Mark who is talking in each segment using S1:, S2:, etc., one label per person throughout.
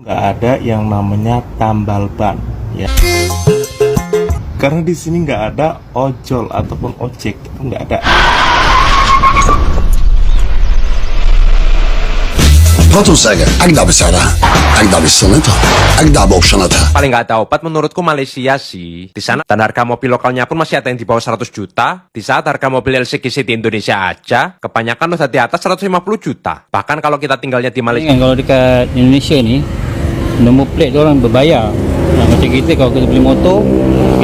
S1: nggak ada yang namanya tambal ban, ya. Karena di sini nggak ada ojol ataupun ojek, itu nggak ada.
S2: Proton Saga أجدع بسعرها أجدع بصيانتها أجدع بأوبشناتها.
S3: Paling nggak dapat menurutku Malaysia sih. Di sana dan harga mobil lokalnya pun masih ada yang di bawah 100 juta. Di saat harga mobil LCGC di Indonesia aja kebanyakan udah di atas 150 juta. Bahkan kalau kita tinggalnya di Malaysia.
S4: Kalau dekat Indonesia ni nombor plate orang berbayar. Nah, macam kita kalau kita beli motor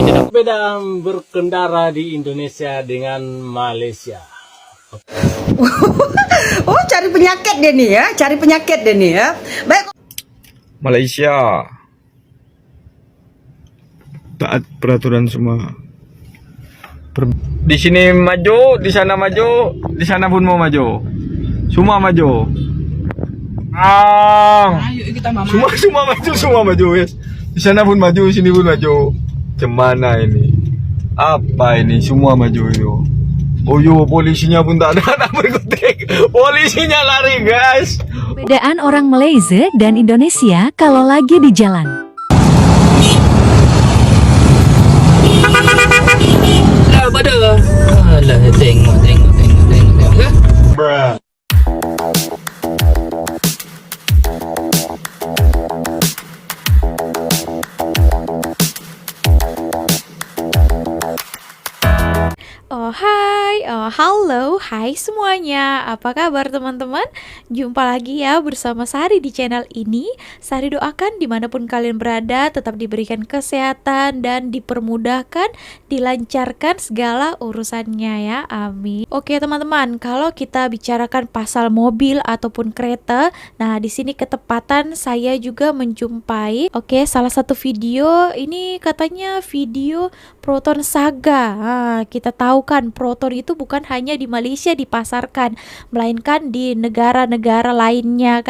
S4: kita dapat.
S5: Beda berkendara di Indonesia dengan Malaysia.
S6: Oh, cari penyakit dia nih ya, cari penyakit dia nih ya. Baik.
S7: Malaysia taat peraturan semua. Di sini maju, di sana maju, di sana pun mau maju. Semua maju. Ayo kita mama. Semua maju, yes. Di sana pun maju, sini pun maju. Cemana ini? Apa ini? Semua maju itu. Oh yo, polisinya pun tak ada, tak berkutik. Polisinya lari, guys.
S8: Perbedaan orang Malaysia dan Indonesia kalau lagi di jalan.
S4: Alah, tengok.
S9: Halo, hai semuanya. Apa kabar teman-teman? Jumpa lagi ya bersama Sari di channel ini. Sari doakan dimanapun kalian berada tetap diberikan kesehatan dan dipermudahkan, dilancarkan segala urusannya ya. Amin. Oke teman-teman, kalau kita bicarakan pasal mobil ataupun kereta, nah di sini ketepatan saya juga menjumpai salah satu video ini katanya video Proton Saga. Nah, kita tahu kan Proton itu bukan hanya di Malaysia dipasarkan, melainkan di negara-negara lainnya.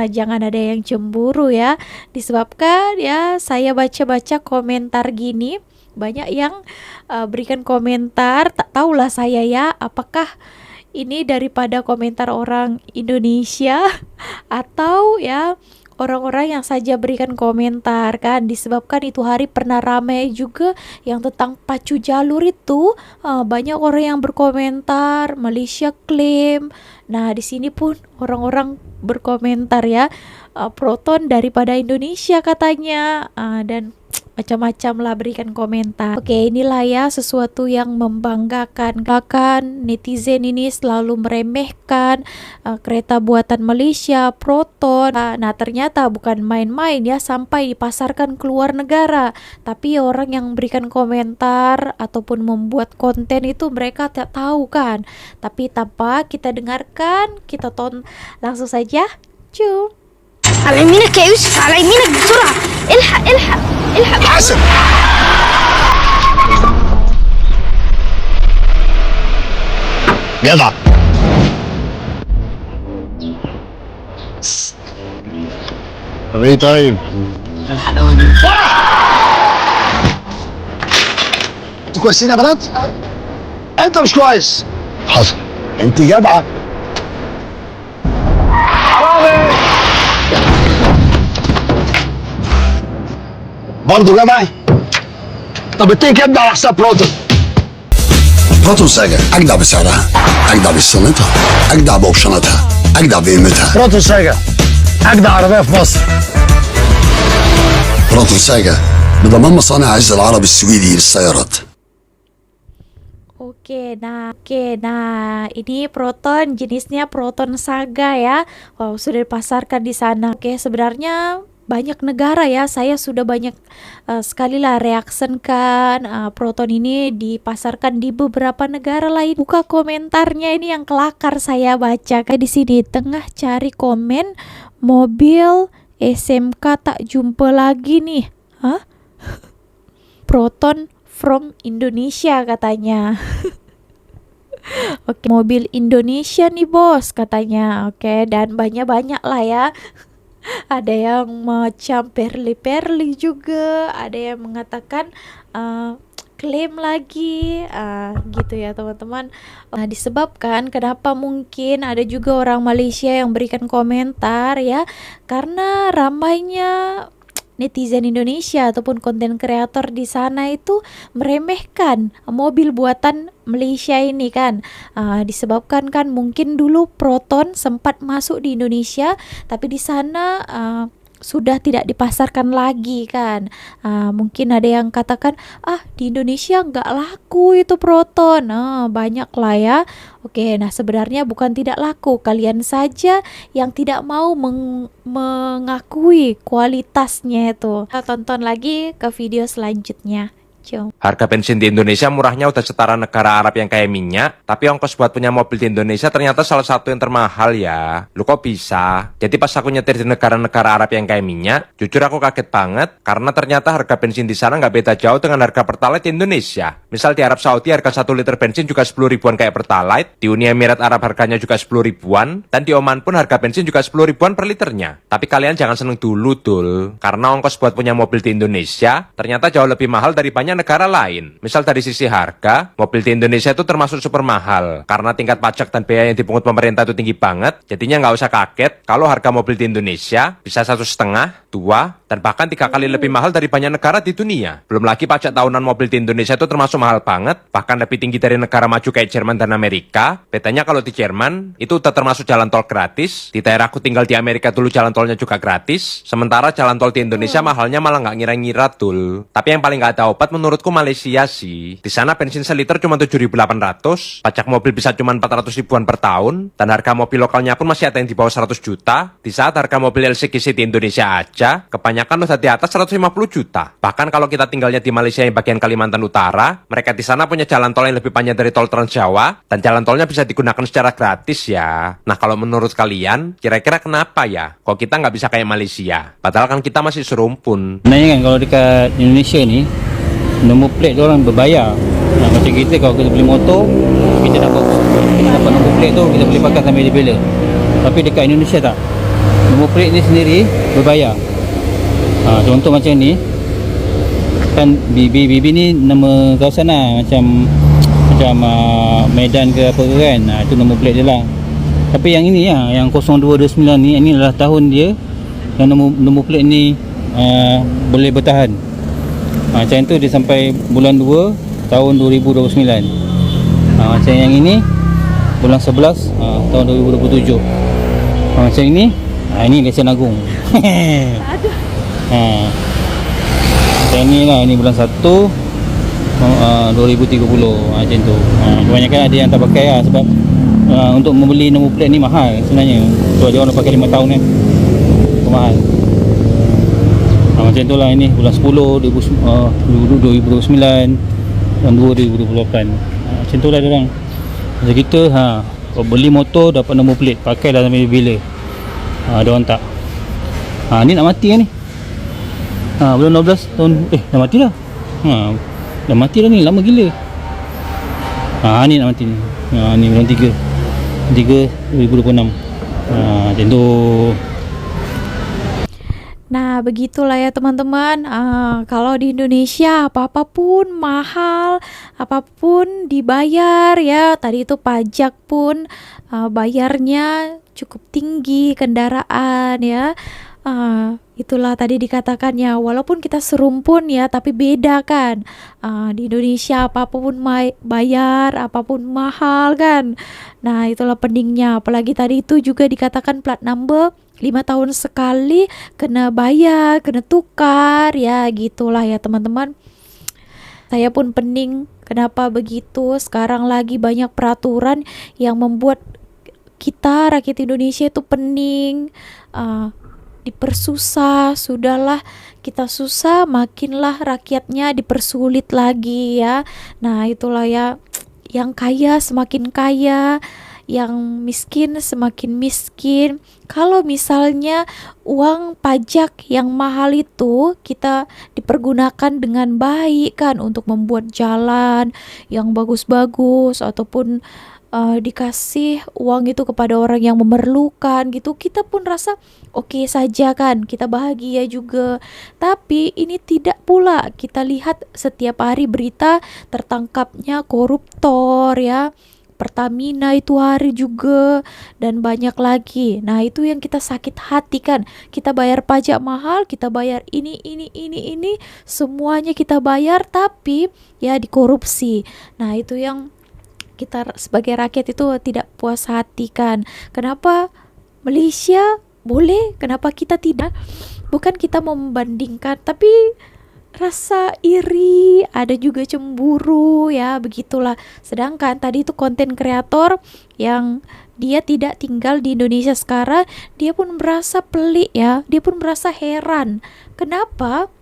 S9: Jangan ada yang cemburu ya. Disebabkan ya saya baca-baca komentar gini, banyak yang berikan komentar, tak tahulah saya ya apakah ini daripada komentar orang Indonesia atau ya orang-orang yang saja berikan komentar kan, disebabkan itu hari pernah ramai juga yang tentang pacu jalur itu. Banyak orang yang berkomentar Malaysia klaim. Nah di sini pun orang-orang berkomentar ya, Proton daripada Indonesia katanya, dan macam-macam lah berikan komentar. Oke, inilah ya sesuatu yang membanggakan. Bahkan netizen ini selalu meremehkan kereta buatan Malaysia, Proton. Nah ternyata bukan main-main ya, sampai dipasarkan ke luar negara. Tapi orang yang berikan komentar ataupun membuat konten itu mereka tak tahu kan. Tapi tanpa kita dengarkan, kita tonton langsung saja. Cium.
S10: على يمينك يا يوسف، على يمينك بسرعة. الحق الحق الحق
S2: حسن جدع. طب ايه طيب؟ الحلاوة دي. انتوا كويسين يا بنات؟ انت مش كويس. حصل. انت جدعة. برضه جدع. طب اتنين كبده على حساب بروتون. بروتون ساجا اجدع بسعرها اجدع بصيانتها اجدع باوبشناتها اجدع بقيمتها. بروتون ساجا اجدع عربيه في مصر. بروتون ساجا بضمان مصانع عز العربي السويدي للسيارات.
S9: Oke, nah ini Proton jenisnya Proton Saga ya. Wow, sudah dipasarkan di sana. Oke, sebenarnya banyak negara ya, saya sudah banyak sekali lah reaksikan Proton ini dipasarkan di beberapa negara lain. Buka komentarnya ini yang kelakar saya baca. Kayak di sini tengah cari komen mobil SMK tak jumpa lagi nih. Hah? Proton from Indonesia katanya. Oke, mobil Indonesia nih bos katanya. Oke, dan banyak-banyak lah ya. Ada yang macam perli-perli juga, ada yang mengatakan diklaim lagi, gitu ya teman-teman. Disebabkan kenapa mungkin ada juga orang Malaysia yang berikan komentar ya, karena ramainya netizen Indonesia ataupun konten kreator di sana itu meremehkan mobil buatan Malaysia ini kan. Disebabkan kan mungkin dulu Proton sempat masuk di Indonesia, tapi di sana sudah tidak dipasarkan lagi kan. Mungkin ada yang katakan di Indonesia nggak laku itu Proton. Banyak lah ya. Oke, nah sebenarnya bukan tidak laku, kalian saja yang tidak mau mengakui kualitasnya itu. Tonton lagi ke video selanjutnya. Jom.
S3: Harga bensin di Indonesia murahnya udah setara negara Arab yang kayak minyak, tapi ongkos buat punya mobil di Indonesia ternyata salah satu yang termahal ya. Lu kok bisa? Jadi pas aku nyetir di negara-negara Arab yang kayak minyak, jujur aku kaget banget karena ternyata harga bensin di sana nggak beda jauh dengan harga Pertalite di Indonesia. Misal di Arab Saudi harga 1 liter bensin juga 10 ribuan kayak Pertalite, di Uni Emirat Arab harganya juga 10 ribuan, dan di Oman pun harga bensin juga 10 ribuan per liternya. Tapi kalian jangan seneng dulu dul, karena ongkos buat punya mobil di Indonesia ternyata jauh lebih mahal dari banyak negara lain. Misal dari sisi harga, mobil di Indonesia itu termasuk super mahal karena tingkat pajak dan biaya yang dipungut pemerintah itu tinggi banget. Jadinya nggak usah kaget kalau harga mobil di Indonesia bisa 1,5, 2, dan bahkan 3 kali lebih mahal dari banyak negara di dunia. Belum lagi pajak tahunan mobil di Indonesia itu termasuk mahal banget, bahkan lebih tinggi dari negara maju kayak Jerman dan Amerika. Bedanya kalau di Jerman itu udah termasuk jalan tol gratis. Di daerahku tinggal di Amerika dulu jalan tolnya juga gratis. Sementara jalan tol di Indonesia mahalnya malah nggak ngira-ngira dul. Tapi yang paling nggak ada obat menurutku Malaysia sih. Di sana bensin seliter cuma 7.800, pajak mobil bisa cuma 400 ribuan per tahun, dan harga mobil lokalnya pun masih ada yang di bawah 100 juta. Di saat harga mobil LCGC di Indonesia aja, kebanyakan udah di atas 150 juta. Bahkan kalau kita tinggalnya di Malaysia yang bagian Kalimantan Utara, mereka di sana punya jalan tol yang lebih panjang dari tol Trans Jawa, dan jalan tolnya bisa digunakan secara gratis ya. Nah kalau menurut kalian, kira-kira kenapa ya kok kita nggak bisa kayak Malaysia? Padahal kan kita masih serumpun.
S4: Sebenarnya kan kalau dekat Indonesia ni, nombor plate orang berbayar. Macam kita kalau kita beli motor, kita dapat nombor plate tu, kita boleh pakai sampai bila-bila. Tapi dekat Indonesia tak, nombor plate ni sendiri berbayar. Contoh macam ni, kan BB ni nama kawasan lah, macam Medan ke apa ke kan, itu nombor plate dia lah. Tapi yang ini lah, yang 0229 ni, ini adalah tahun dia yang nombor plate ni boleh bertahan. Macam tu dia sampai bulan 2 tahun 2029. Macam yang ini bulan 11 tahun 2027. Macam ini lesen agung. Macam ni lah, ini bulan 1 2030 macam tu. Kebanyakan ada yang tak pakai lah, sebab untuk membeli nombor plate ni mahal sebenarnya. So dia orang pakai 5 tahun kan, mahal. Macam tu lah, ini bulan 10 2029 dan 2028. Macam tu lah diorang. Macam kita kalau beli motor dapat nombor plate, pakai dah sampai bila. Diorang tak. Ni nak mati kan ni. Bulan 12 tahun dah mati dah. Dah mati dah ni, lama gila. Ni nak mati ni. Ni bulan 3 2026. Macam tu.
S9: Nah begitulah ya teman-teman. Kalau di Indonesia apapun mahal, apapun dibayar ya. Tadi itu pajak pun bayarnya cukup tinggi, kendaraan ya. Itulah tadi dikatakannya, walaupun kita serumpun ya, tapi beda kan. Di Indonesia apapun bayar, apapun mahal kan. Nah itulah pentingnya. Apalagi tadi itu juga dikatakan plat number 5 tahun sekali kena bayar, kena tukar ya, gitulah ya teman-teman. Saya pun pening kenapa begitu. Sekarang lagi banyak peraturan yang membuat kita rakyat Indonesia itu pening, dipersusah. Sudahlah kita susah, makinlah rakyatnya dipersulit lagi ya. Nah itulah ya, yang kaya semakin kaya, yang miskin semakin miskin. Kalau misalnya uang pajak yang mahal itu kita dipergunakan dengan baik kan, untuk membuat jalan yang bagus-bagus ataupun dikasih uang itu kepada orang yang memerlukan gitu, kita pun rasa oke saja kan, kita bahagia juga. Tapi ini tidak pula. Kita lihat setiap hari berita tertangkapnya koruptor ya, Pertamina itu hari juga, dan banyak lagi. Nah itu yang kita sakit hati kan. Kita bayar pajak mahal, kita bayar ini, semuanya kita bayar, tapi ya dikorupsi. Nah itu yang kita sebagai rakyat itu tidak puas hati kan. Kenapa Malaysia boleh, kenapa kita tidak? Bukan kita mau membandingkan, tapi rasa iri, ada juga cemburu ya, begitulah. Sedangkan tadi itu konten kreator yang dia tidak tinggal di Indonesia sekarang, dia pun merasa pelik ya, dia pun merasa heran. Kenapa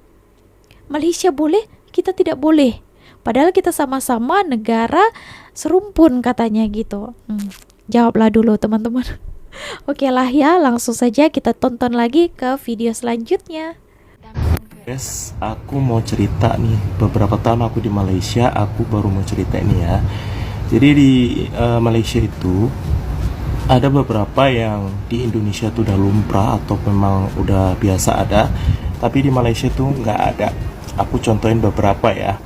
S9: Malaysia boleh, kita tidak boleh? Padahal kita sama-sama negara serumpun katanya gitu. Jawablah dulu teman-teman. Oke lah ya, langsung saja kita tonton lagi ke video selanjutnya.
S1: Guys, aku mau cerita nih. Beberapa tahun aku di Malaysia, aku baru mau cerita ini ya. Jadi di Malaysia itu ada beberapa yang di Indonesia tuh udah lumrah atau memang udah biasa ada, tapi di Malaysia tuh nggak ada. Aku contohin beberapa ya.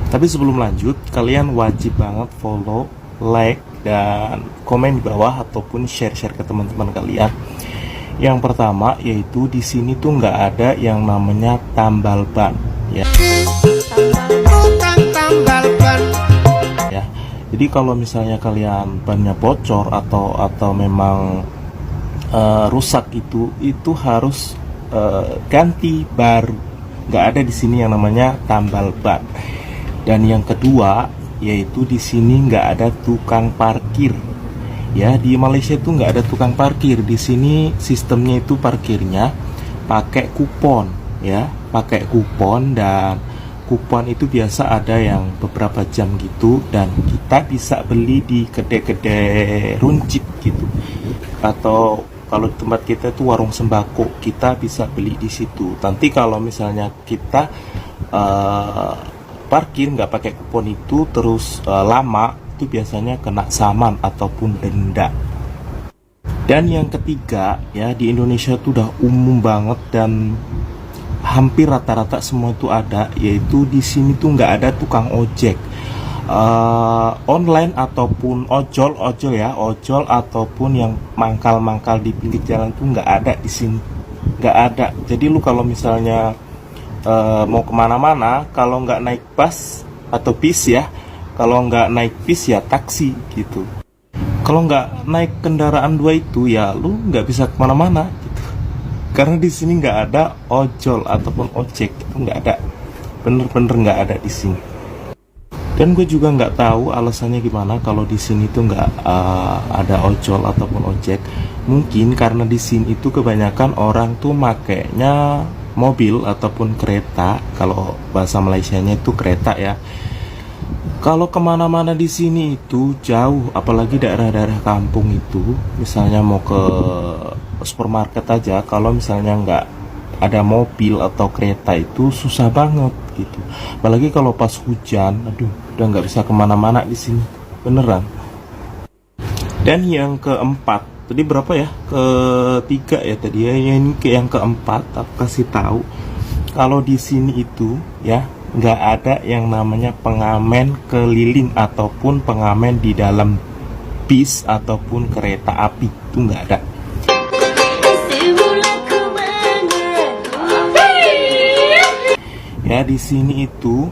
S1: Tapi sebelum lanjut, kalian wajib banget follow, like, dan komen di bawah ataupun share-share ke teman-teman kalian. Yang pertama yaitu di sini tuh nggak ada yang namanya tambal ban ya. Ya. Jadi kalau misalnya kalian bannya bocor atau memang rusak itu harus ganti baru. Nggak ada di sini yang namanya tambal ban. Dan yang kedua yaitu di sini nggak ada tukang parkir. Ya, di Malaysia itu nggak ada tukang parkir. Di sini sistemnya itu parkirnya pakai kupon ya, pakai kupon, dan kupon itu biasa ada yang beberapa jam gitu, dan kita bisa beli di kedai-kedai runcit gitu, atau kalau di tempat kita itu warung sembako, kita bisa beli di situ. Nanti kalau misalnya kita parkir nggak pakai kupon itu terus lama, itu biasanya kena saman ataupun denda. Dan yang ketiga ya, di Indonesia itu udah umum banget dan hampir rata-rata semua itu ada, yaitu di sini tuh nggak ada tukang ojek online ataupun ojol ya, ojol ataupun yang mangkal-mangkal di pinggir jalan tuh nggak ada di sini, nggak ada. Jadi lu kalau misalnya mau kemana-mana, kalau nggak naik bus atau bis ya, kalau nggak naik bis ya taksi gitu. Kalau nggak naik kendaraan dua itu ya lu nggak bisa kemana-mana gitu. Karena di sini nggak ada ojol ataupun ojek, itu nggak ada, bener-bener nggak ada di sini. Dan gue juga nggak tahu alasannya gimana kalau di sini tuh nggak ada ojol ataupun ojek. Mungkin karena di sini itu kebanyakan orang tuh makainya mobil ataupun kereta. Kalau bahasa Malaysianya itu kereta ya. Kalau kemana-mana di sini itu jauh, apalagi daerah-daerah kampung itu, misalnya mau ke supermarket aja, kalau misalnya nggak ada mobil atau kereta itu susah banget gitu. Apalagi kalau pas hujan, aduh, udah nggak bisa kemana-mana di sini, beneran. Dan yang keempat, tadi berapa ya? Ketiga ya tadi ya. Ini yang keempat, aku kasih tahu kalau di sini itu ya, nggak ada yang namanya pengamen keliling ataupun pengamen di dalam bis ataupun kereta api, itu nggak ada. Ya, di sini itu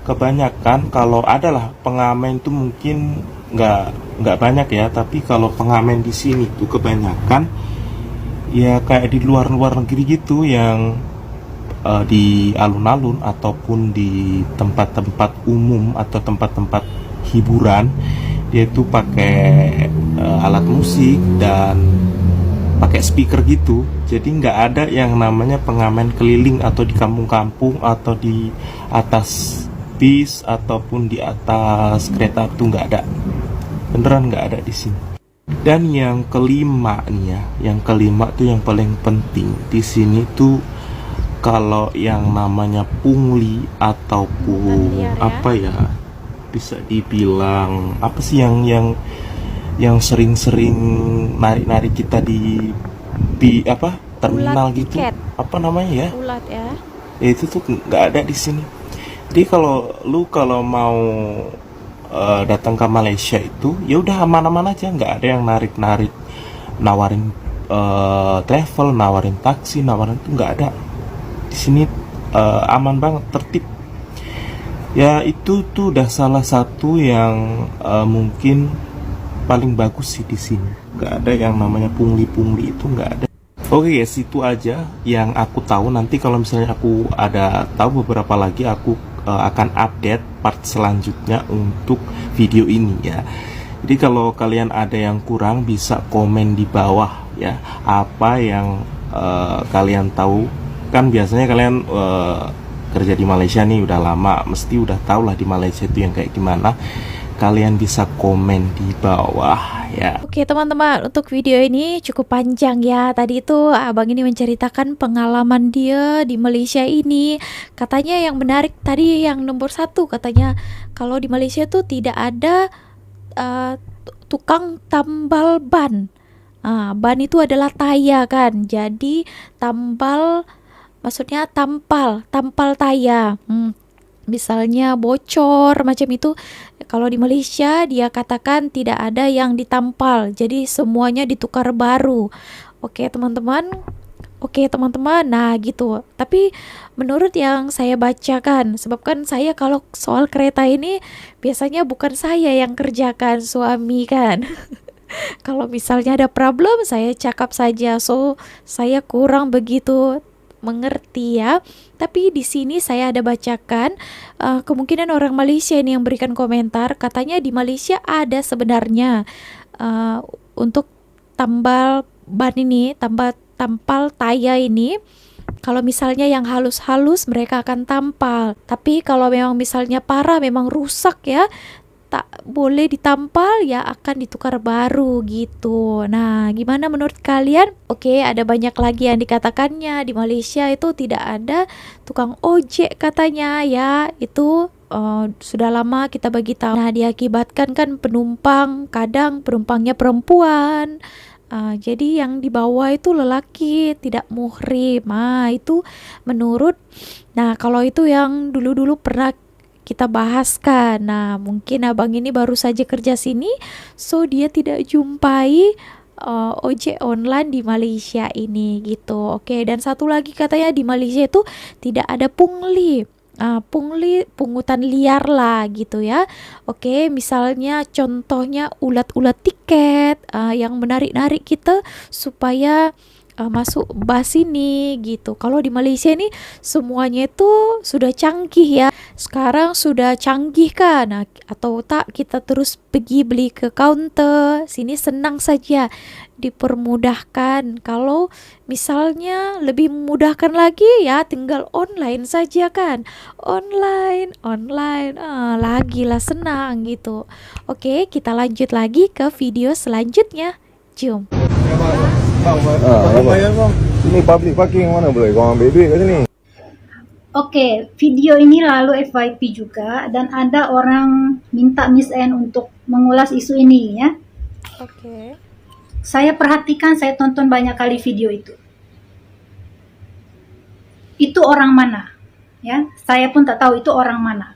S1: kebanyakan kalau adalah pengamen itu mungkin nggak banyak ya, tapi kalau pengamen di sini tuh kebanyakan ya kayak di luar negeri gitu, yang di alun-alun ataupun di tempat-tempat umum atau tempat-tempat hiburan, dia itu pakai alat musik dan pakai speaker gitu. Jadi nggak ada yang namanya pengamen keliling atau di kampung-kampung atau di atas bis ataupun di atas kereta, itu nggak ada, beneran nggak ada di sini. Dan yang kelima nih ya, yang kelima tuh yang paling penting di sini tuh, kalau yang namanya pungli ataupun apa ya, bisa dibilang apa sih yang sering-sering narik-narik kita di apa terminal
S9: Ulat
S1: gitu,
S9: tiket.
S1: apa namanya ya?
S9: Ulat ya.
S1: Ya itu tuh nggak ada di sini. Jadi kalau mau datang ke Malaysia itu ya udah aman-aman aja, nggak ada yang narik-narik, nawarin travel, nawarin taksi, nawarin itu nggak ada. Di sini aman banget, tertib. Ya itu tuh udah salah satu yang mungkin paling bagus sih di sini. Nggak ada yang namanya pungli-pungli, itu nggak ada. Oke guys, itu aja yang aku tahu. Nanti kalau misalnya aku ada tahu beberapa lagi, aku akan update part selanjutnya untuk video ini ya. Jadi kalau kalian ada yang kurang bisa komen di bawah ya, apa yang kalian tahu. Kan biasanya kalian kerja di Malaysia nih udah lama, mesti udah tahu lah di Malaysia itu yang kayak gimana. Kalian bisa komen di bawah ya.
S9: Oke teman-teman, untuk video ini cukup panjang ya. Tadi itu abang ini menceritakan pengalaman dia di Malaysia ini. Katanya yang menarik tadi yang nomor 1, katanya kalau di Malaysia tuh tidak ada tukang tambal ban. Ban itu adalah taya kan, jadi tambal maksudnya tampal taya. Misalnya bocor macam itu, kalau di Malaysia dia katakan tidak ada yang ditampal, jadi semuanya ditukar baru. Oke teman-teman, nah gitu. Tapi menurut yang saya bacakan, sebab kan saya kalau soal kereta ini biasanya bukan saya yang kerjakan, suami kan. Kalau misalnya ada problem saya cakap saja, so saya kurang begitu mengerti ya. Tapi di sini saya ada bacakan kemungkinan orang Malaysia ini yang berikan komentar, katanya di Malaysia ada sebenarnya untuk tambal ban ini, tampal taya ini. Kalau misalnya yang halus-halus mereka akan tampal, tapi kalau memang misalnya parah, memang rusak ya, tak boleh ditampal ya, akan ditukar baru gitu. Nah, gimana menurut kalian? Oke, ada banyak lagi yang dikatakannya di Malaysia itu tidak ada tukang ojek katanya ya. Itu sudah lama kita bagi tahu. Nah, diakibatkan kan penumpang, kadang penumpangnya perempuan. Jadi yang di bawah itu lelaki, tidak muhrim. Itu menurut. Nah, kalau itu yang dulu-dulu pernah kita bahaskan. Nah, mungkin abang ini baru saja kerja sini, so dia tidak jumpai ojek online di Malaysia ini gitu. Oke, dan satu lagi katanya di Malaysia itu tidak ada pungli. Pungli, pungutan liar lah gitu ya. Oke, misalnya contohnya ulat-ulat tiket yang menarik-narik kita supaya masuk bus ini gitu. Kalau di Malaysia ini semuanya itu sudah canggih ya. Sekarang sudah canggih kan, atau tak kita terus pergi beli ke counter. Sini senang saja, dipermudahkan. Kalau misalnya lebih memudahkan lagi ya, tinggal online saja kan. Online lagi lah, senang gitu. Oke, kita lanjut lagi ke video selanjutnya. Jom.
S7: Ini public parking, mana boleh kau ambil duit kat sini?
S10: Oke, video ini lalu FYP juga dan ada orang minta Miss N untuk mengulas isu ini ya.
S9: Oke.
S10: Saya perhatikan, saya tonton banyak kali video itu. Itu orang mana? Ya, saya pun tak tahu itu orang mana.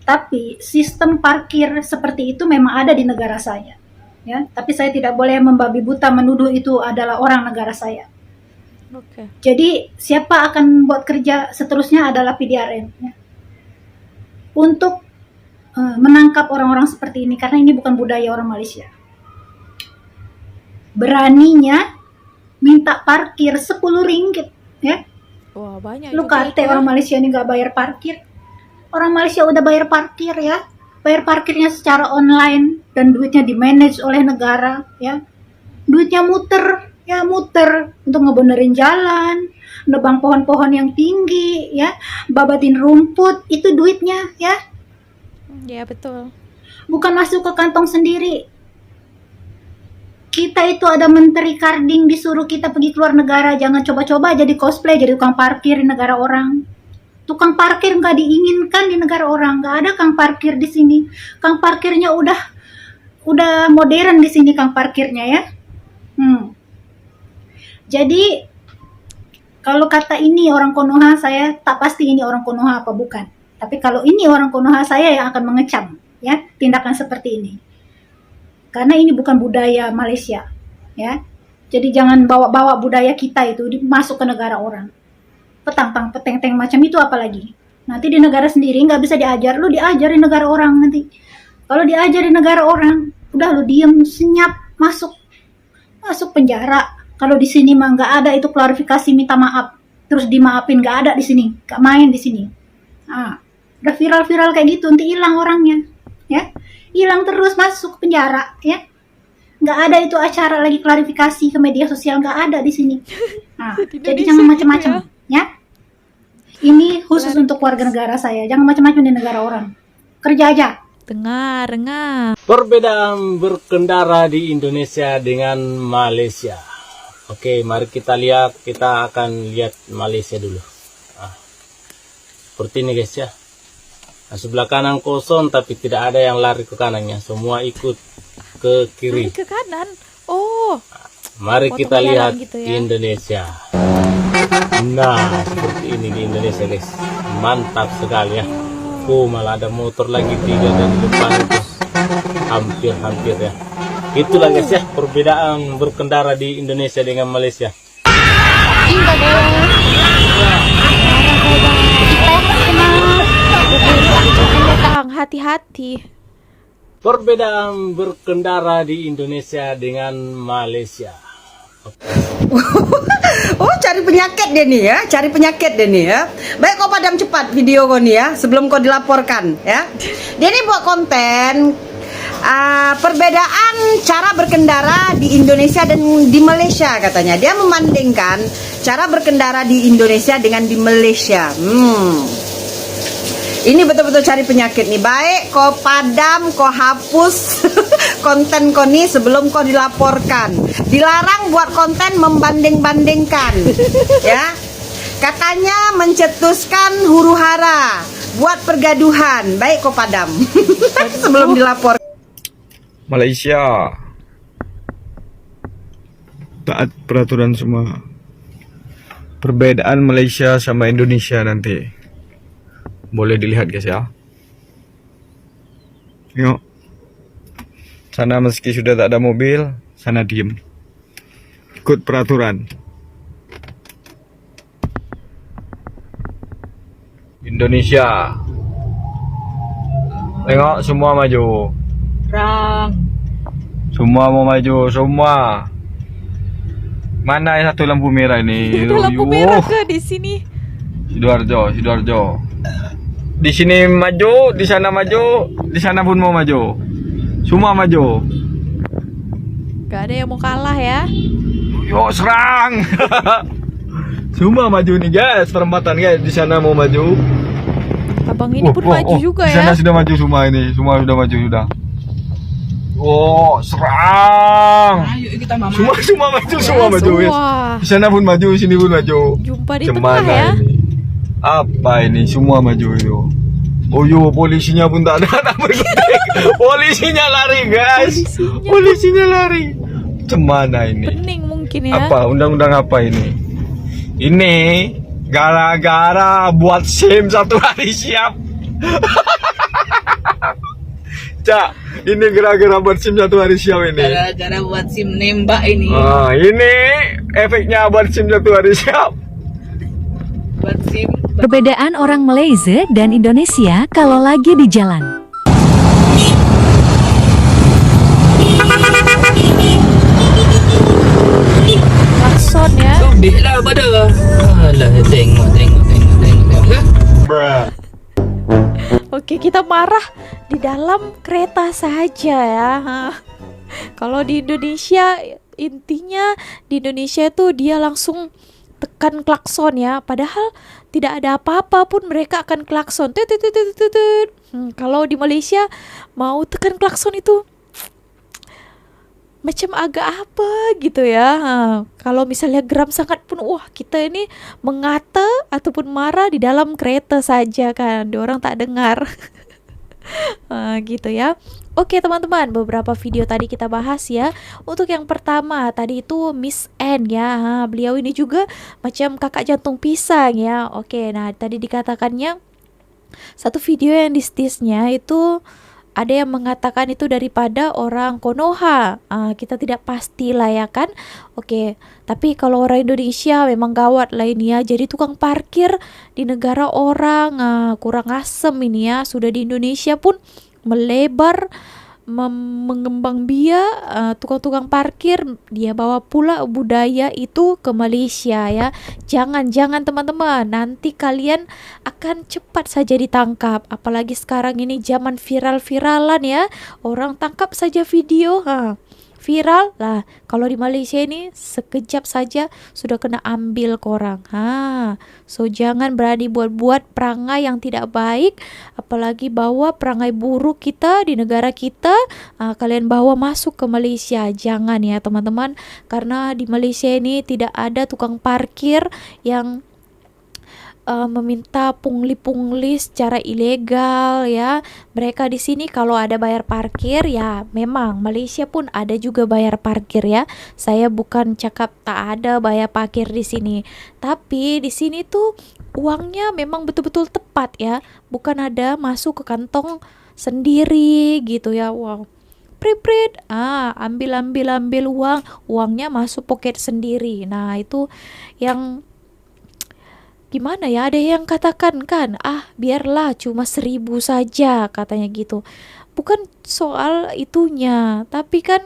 S10: Tapi sistem parkir seperti itu memang ada di negara saya. Ya, tapi saya tidak boleh membabi buta menuduh itu adalah orang negara saya.
S9: Oke.
S10: Jadi siapa akan buat kerja seterusnya adalah PDRN ya. Untuk menangkap orang-orang seperti ini, karena ini bukan budaya orang Malaysia. Beraninya minta parkir 10 ringgit ya.
S9: Wah, banyak
S10: Lu
S9: juga
S10: kata
S9: itu.
S10: orang Malaysia ini gak bayar parkir. Orang Malaysia udah bayar parkir ya. Bayar parkirnya secara online dan duitnya di-manage oleh negara ya. Duitnya muter untuk ngebenerin jalan, nebang pohon-pohon yang tinggi ya, babatin rumput, itu duitnya ya.
S9: Ya, betul.
S10: Bukan masuk ke kantong sendiri. Kita itu ada menteri Karding disuruh kita pergi keluar negara, jangan coba-coba jadi cosplay jadi tukang parkir di negara orang. Tukang parkir nggak diinginkan di negara orang, nggak ada kang parkir di sini. Kang parkirnya udah modern di sini kang parkirnya ya. Jadi kalau kata ini orang Konoha, saya tak pasti ini orang Konoha apa bukan. Tapi kalau ini orang Konoha, saya yang akan mengecam ya tindakan seperti ini. Karena ini bukan budaya Malaysia ya. Jadi jangan bawa-bawa budaya kita itu masuk ke negara orang. Petang-tang, peteng-teng macam itu apalagi. Nanti di negara sendiri nggak bisa diajar, lu diajar di negara orang nanti. Kalau diajar di negara orang, udah lu diem, senyap, masuk penjara. Kalau di sini mah nggak ada itu klarifikasi minta maaf, terus dimaafin, nggak ada di sini, nggak main di sini. Udah viral-viral kayak gitu, nanti hilang orangnya, ya, hilang terus masuk penjara, ya. Nggak ada itu acara lagi klarifikasi ke media sosial, nggak ada di sini. Jadi jangan macam-macam. Ya, ini khusus untuk warga negara saya. Jangan macam-macam di negara orang. Kerja aja.
S9: Dengar.
S5: Perbedaan berkendara di Indonesia dengan Malaysia. Oke, mari kita lihat. Kita akan lihat Malaysia dulu. Seperti ini guys ya. Sebelah kanan kosong tapi tidak ada yang lari ke kanannya. Semua ikut ke kiri.
S9: Lari ke kanan. Oh.
S5: Mari
S9: Potong
S5: kita lihat
S9: gitu ya.
S5: Indonesia. Nah, seperti ini di Indonesia guys. Mantap sekali ya. Malah ada motor lagi 3 dan di depan itu hampir ya. Itulah guys ya perbedaan berkendara di Indonesia dengan Malaysia.
S9: Hati-hati.
S5: Perbedaan berkendara di Indonesia dengan Malaysia.
S6: Oh, cari penyakit dia nih ya, cari penyakit dia nih ya. Baik, kau padam cepat video kau nih ya, sebelum kau dilaporkan ya. Dia nih buat konten perbedaan cara berkendara di Indonesia dan di Malaysia katanya. Dia membandingkan cara berkendara di Indonesia dengan di Malaysia. Ini betul-betul cari penyakit nih. Baik, kau padam, kau hapus konten kau nih sebelum kau dilaporkan. Dilarang buat konten membanding-bandingkan, ya. Katanya mencetuskan huru hara, buat pergaduhan. Baik, kau padam sebelum dilapor.
S7: Malaysia taat peraturan semua. Perbedaan Malaysia sama Indonesia nanti boleh dilihat guys ya. Yuk. Sana meski sudah tak ada mobil, sana diem. Ikut peraturan. Indonesia. Tengok semua maju. Semua mau maju, semua. Mana yang satu lampu merah ini?
S9: Ada lampu merah ke di sini?
S7: Sidoarjo. Di sini maju, di sana pun mau maju. Semua maju.
S9: Gak ada yang mau kalah ya.
S7: Yuk serang. Semua maju nih guys, perempatan guys. Di sana mau maju.
S9: Abang ini pun maju juga
S7: di sana
S9: ya.
S7: sudah maju semua ini, semua sudah maju sudah. Serang.
S11: Ayo kita mama.
S7: Semua maju, semua maju guys. Di sana pun maju, sini pun maju.
S9: Jumpa di tengah ya.
S7: Ini? Apa ini? Semua maju itu. Oh yo, polisinya pun tak ada berkutik. Polisinya lari guys. Polisinya lari. Cemana ini?
S9: Pening mungkin ya.
S7: Apa? Undang-undang apa ini? Ini gara-gara buat SIM 1 hari siap. Cak, ini gara-gara buat SIM 1 hari siap ini.
S11: Gara-gara buat SIM nembak ini.
S7: Ini efeknya buat SIM 1 hari siap.
S11: Buat SIM.
S8: Perbedaan orang Malaysia dan Indonesia kalau lagi di jalan.
S9: Klakson ya.
S11: Sobek lah pada. Alah, tengok.
S9: Oke, kita marah di dalam kereta saja ya. Kalau di Indonesia, intinya di Indonesia itu dia langsung tekan klakson ya. Padahal tidak ada apa-apa pun mereka akan klakson. Kalau di Malaysia mau tekan klakson itu macam agak apa gitu ya. Kalau misalnya geram sangat pun, wah kita ini mengata ataupun marah di dalam kereta saja kan, orang tak dengar. Gitu ya. Oke teman-teman, beberapa video tadi kita bahas ya. Untuk yang pertama tadi itu Miss N ya. Beliau ini juga macam kakak jantung pisang ya. Oke, nah tadi dikatakannya satu video yang distisnya itu ada yang mengatakan itu daripada orang Konoha. Kita tidak pasti lah ya kan. Oke, tapi kalau orang Indonesia memang gawat lah ini ya. Jadi tukang parkir di negara orang kurang asem ini ya. Sudah di Indonesia pun melebar, mengembang biak, tukang-tukang parkir dia bawa pula budaya itu ke Malaysia ya. Jangan teman-teman, nanti kalian akan cepat saja ditangkap. Apalagi sekarang ini zaman viral-viralan ya, orang tangkap saja video viral lah. Kalau di Malaysia ini sekejap saja sudah kena ambil korang. So jangan berani buat-buat perangai yang tidak baik, apalagi bawa perangai buruk kita di negara kita, kalian bawa masuk ke Malaysia. Jangan ya teman-teman, karena di Malaysia ini tidak ada tukang parkir yang meminta pungli secara ilegal ya. Mereka di sini kalau ada bayar parkir ya, memang Malaysia pun ada juga bayar parkir ya. Saya bukan cakap tak ada bayar parkir di sini, tapi di sini tuh uangnya memang betul-betul tepat ya, bukan ada masuk ke kantong sendiri gitu ya. Wow, prit ambil uangnya masuk poket sendiri. Nah itu yang gimana ya, ada yang katakan kan, biarlah cuma 1.000 saja katanya gitu. Bukan soal itunya, tapi kan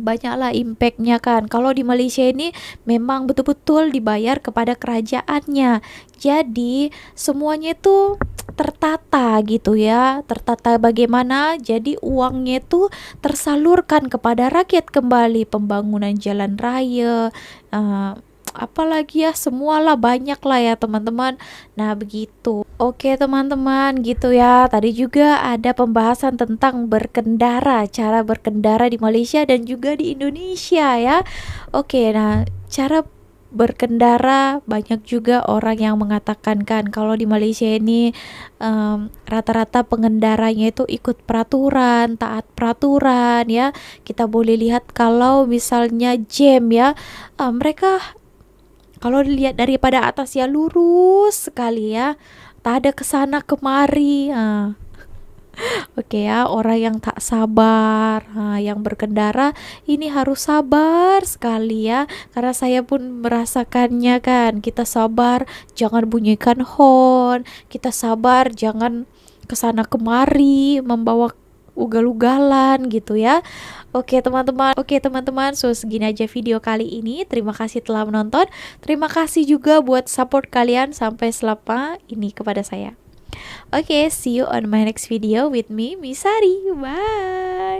S9: banyaklah impactnya kan. Kalau di Malaysia ini memang betul-betul dibayar kepada kerajaannya, jadi semuanya itu tertata gitu ya. Tertata bagaimana, jadi uangnya itu tersalurkan kepada rakyat kembali, pembangunan jalan raya, apalagi ya, semualah banyak lah ya teman-teman. Nah begitu. Oke teman-teman, gitu ya. Tadi juga ada pembahasan tentang berkendara, cara berkendara di Malaysia dan juga di Indonesia ya. Oke, nah cara berkendara banyak juga orang yang mengatakan kan kalau di Malaysia ini rata-rata pengendaranya itu ikut peraturan, taat peraturan ya. Kita boleh lihat kalau misalnya jam ya, mereka kalau dilihat daripada atas ya lurus sekali ya, tak ada kesana kemari. Oke ya, orang yang tak sabar, yang berkendara ini harus sabar sekali ya, karena saya pun merasakannya kan. Kita sabar, jangan bunyikan horn, kita sabar, jangan kesana kemari membawa ugal-ugalan gitu ya. Oke teman-teman, so segini aja video kali ini. Terima kasih telah menonton. Terima kasih juga buat support kalian sampai selama ini kepada saya. Oke, see you on my next video with me, Misari. Bye.